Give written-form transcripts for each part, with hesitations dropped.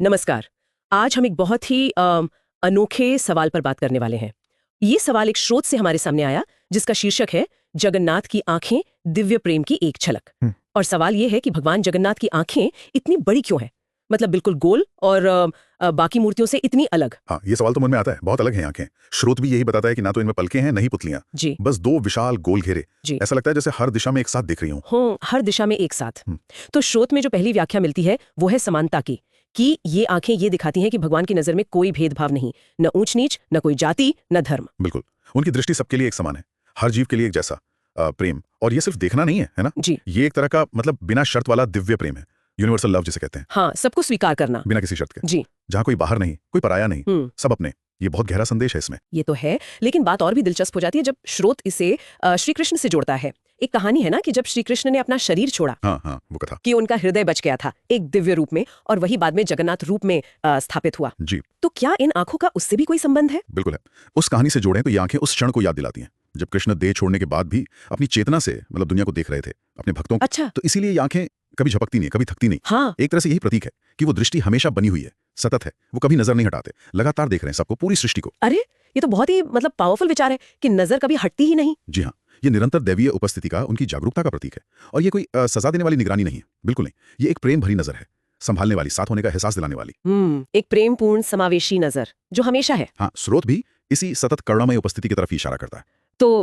नमस्कार। आज हम एक बहुत ही अनोखे सवाल पर बात करने वाले हैं। ये सवाल एक स्रोत से हमारे सामने आया जिसका शीर्षक है जगन्नाथ की आंखें, दिव्य प्रेम की एक झलक। और सवाल ये है कि भगवान जगन्नाथ की आंखें इतनी बड़ी क्यों हैं? मतलब बिल्कुल गोल और बाकी मूर्तियों से इतनी अलग। हाँ, ये सवाल तो मन में आता है। बहुत अलग हैं आंखें। स्रोत भी यही बताता है कि ना तो इनमें पलकें हैं, न ही पुतलियां। जी बस दो विशाल गोल घेरे। जी ऐसा लगता है जैसे हर दिशा में एक साथ दिख रही हूँ। हाँ, हर दिशा में एक साथ। तो स्रोत में जो पहली व्याख्या मिलती है वो है समानता की, कि ये आंखें ये दिखाती हैं कि भगवान की नजर में कोई भेदभाव नहीं, न ऊंच नीच, न कोई जाति, न धर्म। बिल्कुल, उनकी दृष्टि सबके लिए एक समान है, हर जीव के लिए एक जैसा प्रेम। और ये सिर्फ देखना नहीं है ना? जी ये एक तरह का मतलब बिना शर्त वाला दिव्य प्रेम है, यूनिवर्सल लव जिसे कहते हैं, हाँ, सबको स्वीकार करना। बिना किसी शर्त के। जी जहाँ कोई बाहर नहीं, कोई पराया नहीं, सब अपने। ये बहुत गहरा संदेश है इसमें। ये तो है, लेकिन बात और भी दिलचस्प हो जाती है जब स्रोत इसे श्री कृष्ण से जोड़ता है। एक कहानी है ना कि जब श्री कृष्ण ने अपना शरीर छोड़ा, हाँ, वो कथा। कि उनका हृदय बच गया था एक दिव्य रूप में, और वही बाद में जगन्नाथ रूप में स्थापित हुआ। जी तो क्या इन आंखों का उससे भी कोई संबंध है? बिल्कुल है। उस कहानी से जोड़ें तो ये आंखें उस क्षण को याद दिलाती हैं जब कृष्ण देह छोड़ने के बाद भी अपनी चेतना से मतलब दुनिया को देख रहे थे, अपने भक्तों को। अच्छा। तो इसीलिए ये आंखें कभी झपकती नहीं, कभी थकती नहीं। हाँ, एक तरह से यही प्रतीक है कि वो दृष्टि हमेशा बनी हुई है, सतत है, वो कभी नजर नहीं हटाते, लगातार देख रहे हैं सबको, पूरी सृष्टि को। अरे ये तो बहुत ही मतलब पावरफुल विचार है कि नजर कभी हटती ही नहीं। जी हाँ, ये निरंतर दैवीय उपस्थिति का, उनकी जागरूकता का प्रतीक है। और ये कोई सजा देने वाली निगरानी नहीं है, बिल्कुल नहीं। ये एक प्रेम भरी नजर है, संभालने वाली, साथ होने का एहसास दिलाने वाली। एक प्रेमपूर्ण समावेशी नजर जो हमेशा है। हाँ, स्रोत भी इसी सतत करुणामय उपस्थिति की तरफ ही इशारा करता है। तो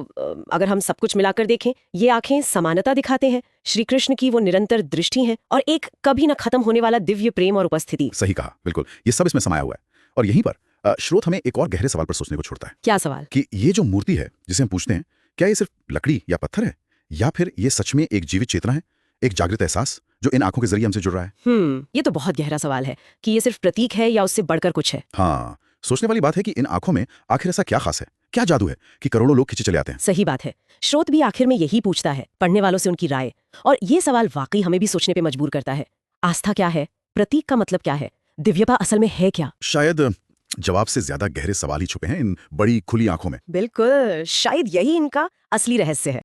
अगर हम सब कुछ मिलाकर देखें, ये आंखें समानता दिखाते हैं, श्री कृष्ण की वो निरंतर दृष्टि है, और एक कभी न खत्म होने वाला दिव्य प्रेम और उपस्थिति। सही कहा, बिल्कुल। ये सब इसमें समाया हुआ है। और यहीं पर स्रोत हमें एक और गहरे सवाल पर सोचने को छोड़ता है। क्या सवाल? कि ये जो मूर्ति है जिसे हम पूछते हैं, क्या ये सिर्फ लकड़ी या पत्थर है, या फिर ये सच में एक जीवित चेतना है, एक जागृत एहसास जो इन आंखों के जरिए हमसे जुड़ रहा है? ये तो बहुत गहरा सवाल है कि ये सिर्फ प्रतीक है या उससे बढ़कर कुछ है। हाँ, सोचने वाली बात है कि इन आंखों में आखिर ऐसा क्या खास है, क्या जादू है कि करोड़ों लोग खींचे चले आते हैं। सही बात है। स्रोत भी आखिर में यही पूछता है, पढ़ने वालों से उनकी राय। और ये सवाल वाकई हमें भी सोचने पे मजबूर करता है। आस्था क्या है? प्रतीक का मतलब क्या है? दिव्यता असल में है क्या? शायद जवाब से ज्यादा गहरे सवाल ही छुपे हैं इन बड़ी खुली आंखों में। बिल्कुल, शायद यही इनका असली रहस्य है।